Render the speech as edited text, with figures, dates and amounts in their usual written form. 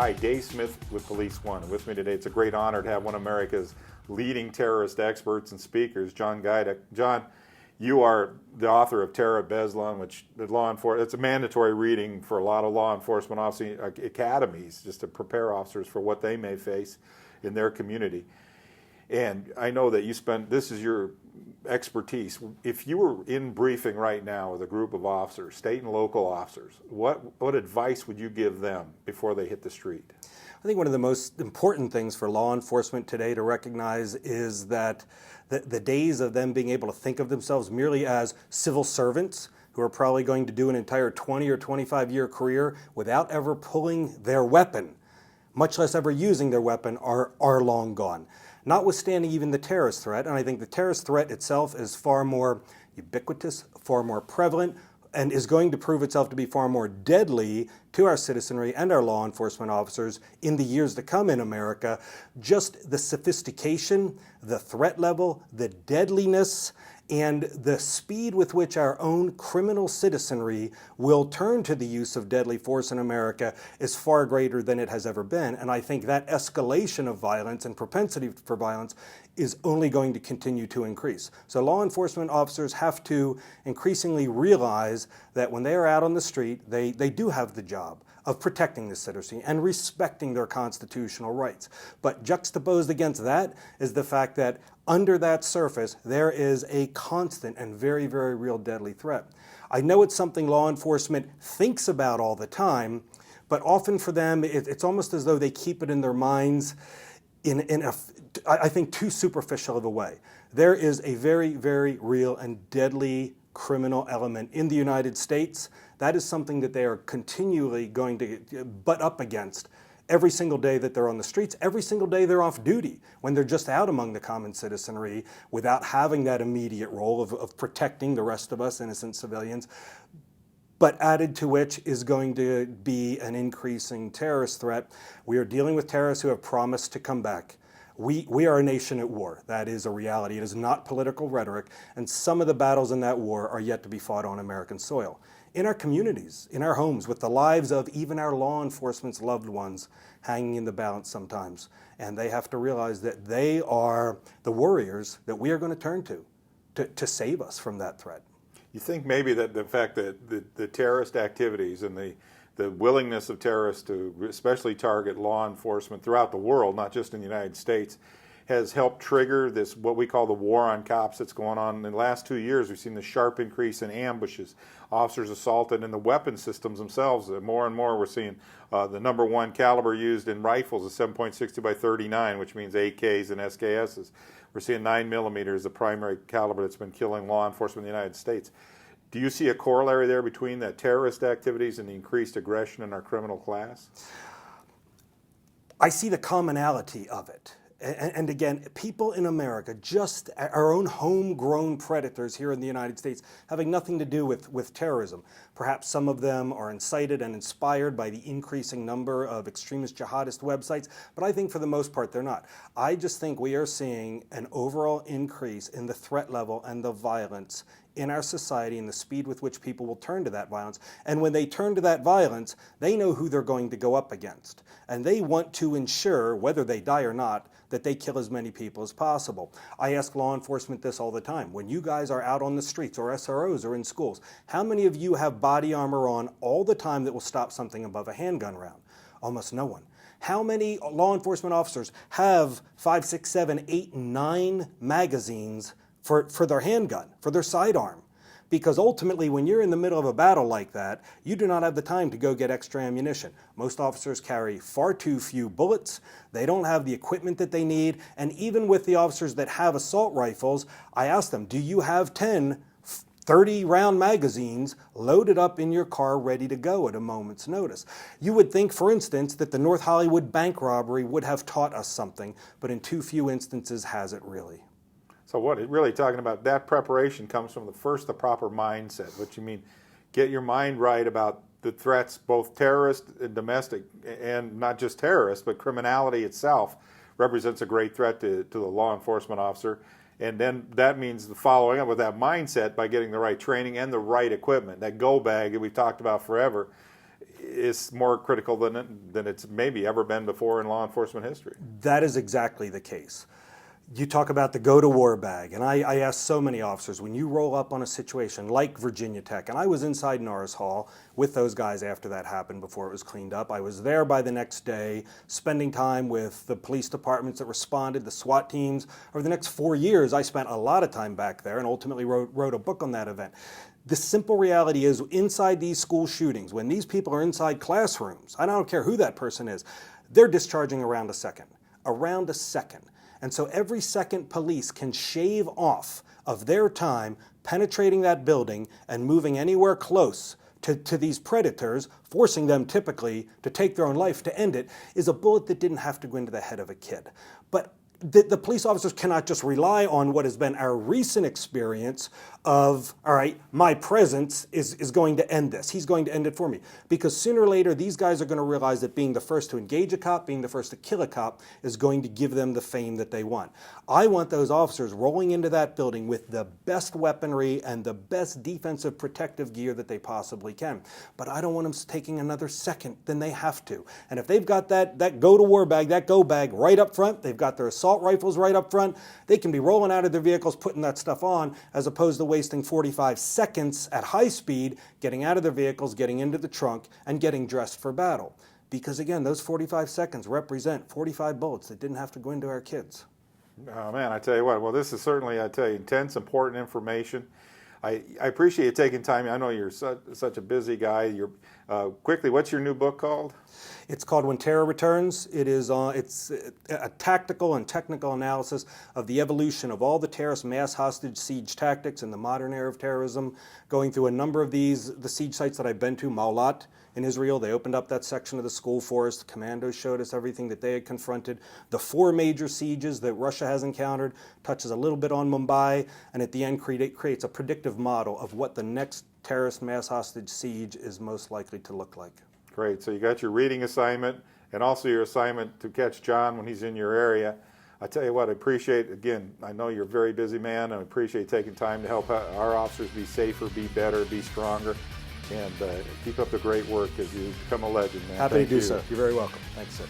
Hi, Dave Smith with Police One. With me today, it's a great honor to have one of America's leading terrorist experts and speakers, John Giduck. John, you are the author of Terror at Beslan, which it's a mandatory reading for a lot of law enforcement officers, academies, just to prepare officers for what they may face in their community. And I know that this is your expertise. If you were in briefing right now with a group of officers, state and local officers, what advice would you give them before they hit the street? I think one of the most important things for law enforcement today to recognize is that the days of them being able to think of themselves merely as civil servants who are probably going to do an entire 20 or 25-year career without ever pulling their weapon, much less ever using their weapon, are long gone. Notwithstanding even the terrorist threat, and I think the terrorist threat itself is far more ubiquitous, far more prevalent, and is going to prove itself to be far more deadly to our citizenry and our law enforcement officers in the years to come in America. Just the sophistication, the threat level, the deadliness, and the speed with which our own criminal citizenry will turn to the use of deadly force in America is far greater than it has ever been. And I think that escalation of violence and propensity for violence is only going to continue to increase. So law enforcement officers have to increasingly realize that when they are out on the street, they do have the job of protecting the citizenry and respecting their constitutional rights. But juxtaposed against that is the fact that under that surface, there is a constant and very, very real deadly threat. I know it's something law enforcement thinks about all the time, but often for them, it's almost as though they keep it in their minds in I think, too superficial of a way. There is a very, very real and deadly criminal element in the United States. That is something that they are continually going to butt up against every single day that they're on the streets, every single day they're off duty, when they're just out among the common citizenry without having that immediate role of protecting the rest of us, innocent civilians. But added to which is going to be an increasing terrorist threat. We are dealing with terrorists who have promised to come back. We are a nation at war. That is a reality. It is not political rhetoric, and some of the battles in that war are yet to be fought on American soil. In our communities, in our homes, with the lives of even our law enforcement's loved ones hanging in the balance sometimes. And they have to realize that they are the warriors that we are going to turn to save us from that threat. You think maybe that the fact that the terrorist activities and the willingness of terrorists to especially target law enforcement throughout the world, not just in the United States, has helped trigger this, what we call the war on cops that's going on. In the last 2 years, we've seen the sharp increase in ambushes, officers assaulted, and the weapon systems themselves. More and more we're seeing the number one caliber used in rifles is 7.62 by 39, which means AKs and SKSs. We're seeing 9mm as the primary caliber that's been killing law enforcement in the United States. Do you see a corollary there between the terrorist activities and the increased aggression in our criminal class? I see the commonality of it. And again, people in America, just our own homegrown predators here in the United States, having nothing to do with terrorism. Perhaps some of them are incited and inspired by the increasing number of extremist jihadist websites, but I think for the most part they're not. I just think we are seeing an overall increase in the threat level and the violence in our society and the speed with which people will turn to that violence. And when they turn to that violence, they know who they're going to go up against. And they want to ensure, whether they die or not, that they kill as many people as possible. I ask law enforcement this all the time. When you guys are out on the streets or SROs or in schools, how many of you have body armor on all the time that will stop something above a handgun round? Almost no one. How many law enforcement officers have 5, 6, 7, 8, 9 magazines for their handgun, for their sidearm? Because ultimately, when you're in the middle of a battle like that, you do not have the time to go get extra ammunition. Most officers carry far too few bullets. They don't have the equipment that they need. And even with the officers that have assault rifles, I ask them, do you have 10 30-round magazines loaded up in your car ready to go at a moment's notice? You would think, for instance, that the North Hollywood bank robbery would have taught us something, but in too few instances has it really. So what it really talking about, that preparation comes from the proper mindset, which you mean get your mind right about the threats, both terrorist and domestic, and not just terrorists, but criminality itself represents a great threat to the law enforcement officer. And then that means the following up with that mindset by getting the right training and the right equipment. That go bag that we've talked about forever is more critical than it's maybe ever been before in law enforcement history. That is exactly the case. You talk about the go-to-war bag, and I ask so many officers, when you roll up on a situation like Virginia Tech, and I was inside Norris Hall with those guys after that happened, before it was cleaned up. I was there by the next day, spending time with the police departments that responded, the SWAT teams. Over the next 4 years, I spent a lot of time back there and ultimately wrote a book on that event. The simple reality is, inside these school shootings, when these people are inside classrooms, I don't care who that person is, they're discharging around a second. Around a second. And so every second police can shave off of their time penetrating that building and moving anywhere close to these predators, forcing them typically to take their own life to end it, is a bullet that didn't have to go into the head of a kid. But the police officers cannot just rely on what has been our recent experience of, all right, my presence is going to end this. He's going to end it for me. Because sooner or later, these guys are going to realize that being the first to engage a cop, being the first to kill a cop, is going to give them the fame that they want. I want those officers rolling into that building with the best weaponry and the best defensive protective gear that they possibly can. But I don't want them taking another second than they have to. And if they've got that go-to-war bag, that go bag right up front, they've got their assault rifles right up front, they can be rolling out of their vehicles, putting that stuff on, as opposed to wasting 45 seconds at high speed, getting out of their vehicles, getting into the trunk, and getting dressed for battle. Because again, those 45 seconds represent 45 bullets that didn't have to go into our kids. Oh man, I tell you what, well, this is certainly, I tell you, intense, important information. I appreciate you taking time. I know you're such a busy guy. Quickly, what's your new book called? It's called When Terror Returns. It's a tactical and technical analysis of the evolution of all the terrorist mass hostage siege tactics in the modern era of terrorism, going through a number of the siege sites that I've been to. Maulat in Israel, they opened up that section of the school for us. The commandos showed us everything that they had confronted. The 4 major sieges that Russia has encountered, touches a little bit on Mumbai, and at the end creates a predictive model of what the next terrorist mass hostage siege is most likely to look like. Great. So you got your reading assignment and also your assignment to catch John when he's in your area. I tell you what, I appreciate, again, I know you're a very busy man, and I appreciate taking time to help our officers be safer, be better, be stronger, and keep up the great work as you become a legend, man. Happy to do so. You're very welcome. Thanks, sir.